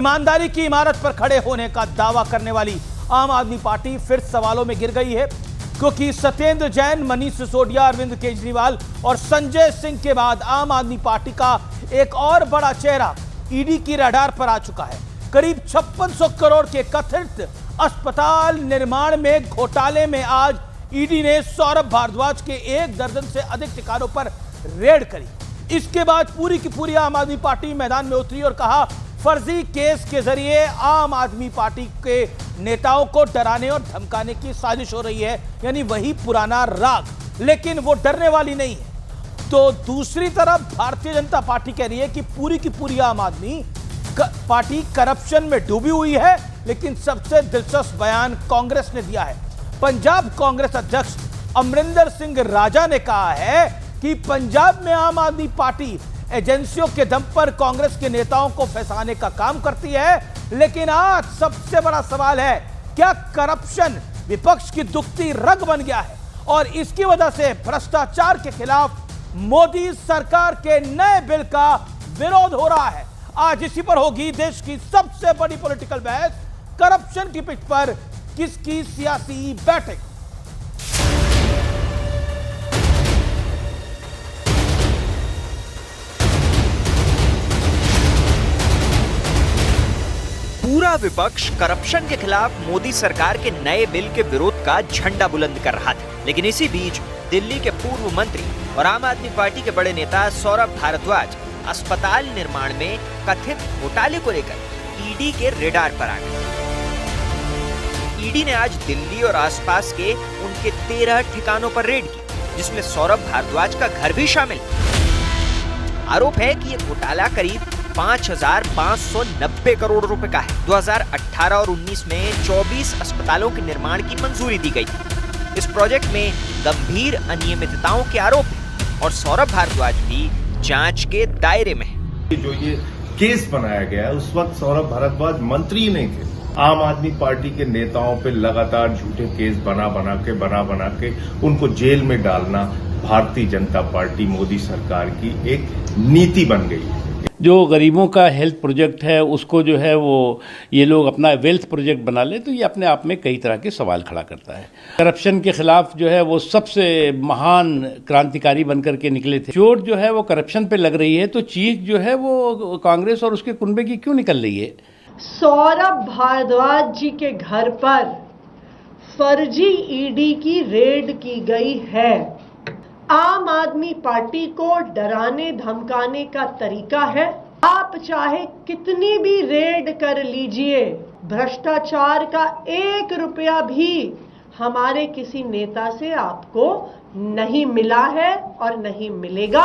ईमानदारी की इमारत पर खड़े होने का दावा करने वाली आम आदमी पार्टी फिर सवालों में गिर गई है, क्योंकि सत्येंद्र जैन, मनीष सिसोदिया, अरविंद केजरीवाल और संजय सिंह के बाद आम आदमी पार्टी का एक और बड़ा चेहरा ईडी की रडार पर आ चुका है। करीब 5600 करोड़ के कथित अस्पताल निर्माण में घोटाले में आज ईडी ने सौरभ भारद्वाज के 1 दर्जन से अधिक ठिकानों पर रेड करी। इसके बाद पूरी की पूरी आम आदमी पार्टी मैदान में उतरी और कहा, फर्जी केस के जरिए आम आदमी पार्टी के नेताओं को डराने और धमकाने की साजिश हो रही है, यानी वही पुराना राग। लेकिन वो डरने वाली नहीं है। तो दूसरी तरफ भारतीय जनता पार्टी कह रही है कि पूरी की पूरी आम आदमी पार्टी करप्शन में डूबी हुई है। लेकिन सबसे दिलचस्प बयान कांग्रेस ने दिया है। पंजाब कांग्रेस अध्यक्ष अमरिंदर सिंह राजा ने कहा है कि पंजाब में आम आदमी पार्टी एजेंसियों के दम पर कांग्रेस के नेताओं को फंसाने का काम करती है। लेकिन आज सबसे बड़ा सवाल है, क्या करप्शन विपक्ष की दुखती रग बन गया है और इसकी वजह से भ्रष्टाचार के खिलाफ मोदी सरकार के नए बिल का विरोध हो रहा है। आज इसी पर होगी देश की सबसे बड़ी पॉलिटिकल बहस, करप्शन की पिच पर किसकी सियासी बैठक। पूरा विपक्ष करप्शन के खिलाफ मोदी सरकार के नए बिल के विरोध का झंडा बुलंद कर रहा था। लेकिन इसी बीच दिल्ली के पूर्व मंत्री और आम आदमी पार्टी के बड़े नेता सौरभ भारद्वाज अस्पताल निर्माण में कथित घोटाले को लेकर ईडी के रेडार पर आ गए। ईडी ने आज दिल्ली और आसपास के उनके 13 ठिकानों पर रेड की, जिसमें सौरभ भारद्वाज का घर भी शामिल। आरोप है कि यह घोटाला करीब 5,590 करोड़ रुपए का है। 2018 और 19 में 24 अस्पतालों के निर्माण की मंजूरी दी गई। इस प्रोजेक्ट में गंभीर अनियमितताओं के आरोप हैं और सौरभ भारद्वाज भी जांच के दायरे में है। जो ये केस बनाया गया है, उस वक्त सौरभ भारद्वाज मंत्री नहीं थे। आम आदमी पार्टी के नेताओं पे लगातार झूठे केस बना बना के उनको जेल में डालना भारतीय जनता पार्टी मोदी सरकार की एक नीति बन गई है। जो गरीबों का हेल्थ प्रोजेक्ट है उसको जो है वो ये लोग अपना वेल्थ प्रोजेक्ट बना ले, तो ये अपने आप में कई तरह के सवाल खड़ा करता है। करप्शन के खिलाफ जो है वो सबसे महान क्रांतिकारी बनकर के निकले थे। चोट जो है वो करप्शन पे लग रही है, तो चीख जो है वो कांग्रेस और उसके कुनबे की क्यों निकल रही है? सौरभ भारद्वाज जी के घर पर फर्जी ईडी की रेड की गई है। आम आदमी पार्टी को डराने धमकाने का तरीका है। आप चाहे कितनी भी रेड कर लीजिए, भ्रष्टाचार का 1 रुपया भी हमारे किसी नेता से आपको नहीं मिला है और नहीं मिलेगा।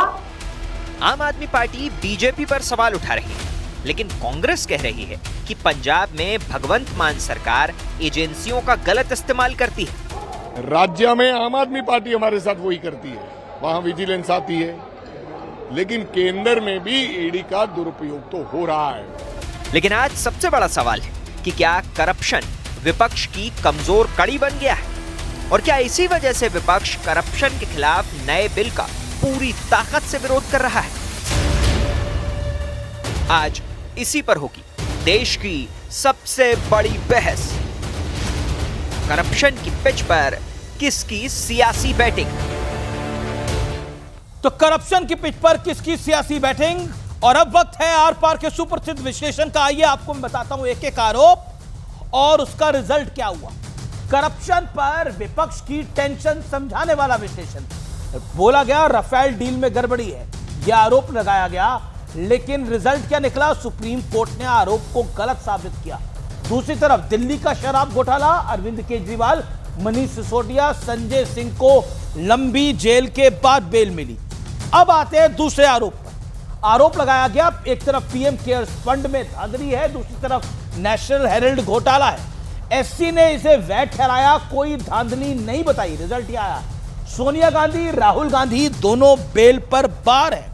आम आदमी पार्टी बीजेपी पर सवाल उठा रही है, लेकिन कांग्रेस कह रही है कि पंजाब में भगवंत मान सरकार एजेंसियों का गलत इस्तेमाल करती है। राज्य में आम आदमी पार्टी हमारे साथ वही करती है, वहां विजिलेंस आती है, लेकिन केंद्र में भी ईडी का दुरुपयोग तो हो रहा है। लेकिन आज सबसे बड़ा सवाल है कि क्या करप्शन विपक्ष की कमजोर कड़ी बन गया है, और क्या इसी वजह से विपक्ष करप्शन के खिलाफ नए बिल का पूरी ताकत से विरोध कर रहा है। आज इसी पर होगी देश की सबसे बड़ी बहस, करप्शन की पिच पर किसकी सियासी बैटिंग। तो करप्शन की पिच पर किसकी सियासी बैटिंग, और अब वक्त है आर पार के सुप्रसिद्ध विश्लेषण का। आइए आपको मैं बताता हूं एक एक आरोप और उसका रिजल्ट क्या हुआ। करप्शन पर विपक्ष की टेंशन समझाने वाला विश्लेषण। बोला गया राफेल डील में गड़बड़ी है, यह आरोप लगाया गया, लेकिन रिजल्ट क्या निकला? सुप्रीम कोर्ट ने आरोप को गलत साबित किया। दूसरी तरफ दिल्ली का शराब घोटाला, अरविंद केजरीवाल, मनीष सिसोदिया, संजय सिंह को लंबी जेल के बाद बेल मिली। अब आते हैं दूसरे आरोप पर। आरोप लगाया गया एक तरफ पीएम केयर्स फंड में धांधली है, दूसरी तरफ नेशनल हेराल्ड घोटाला है। एससी ने इसे वैध ठहराया, कोई धांधली नहीं बताई। रिजल्ट यह आया, सोनिया गांधी, राहुल गांधी दोनों बेल पर बाहर है।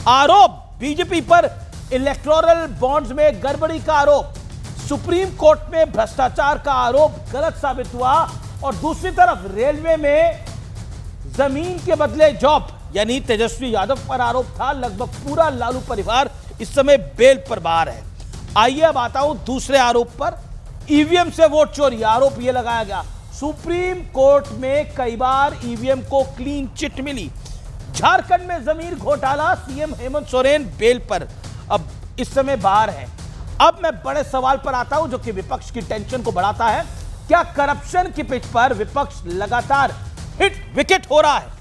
आरोप बीजेपी पर इलेक्टोरल बॉन्ड्स में गड़बड़ी का आरोप, सुप्रीम कोर्ट में भ्रष्टाचार का आरोप गलत साबित हुआ। और दूसरी तरफ रेलवे में जमीन के बदले जॉब, यानी तेजस्वी यादव पर आरोप था। लगभग पूरा लालू परिवार इस समय बेल पर बाहर है। आइए अब आता हूं दूसरे आरोप पर, ईवीएम से वोट चोरी। आरोप यह लगाया गया सुप्रीम कोर्ट में कई बार ईवीएम को क्लीन चिट मिली। झारखंड में जमीन घोटाला, सीएम हेमंत सोरेन बेल पर अब इस समय बाहर है। अब मैं बड़े सवाल पर आता हूं जो कि विपक्ष की टेंशन को बढ़ाता है। क्या करप्शन की पिच पर विपक्ष लगातार हिट विकेट हो रहा है?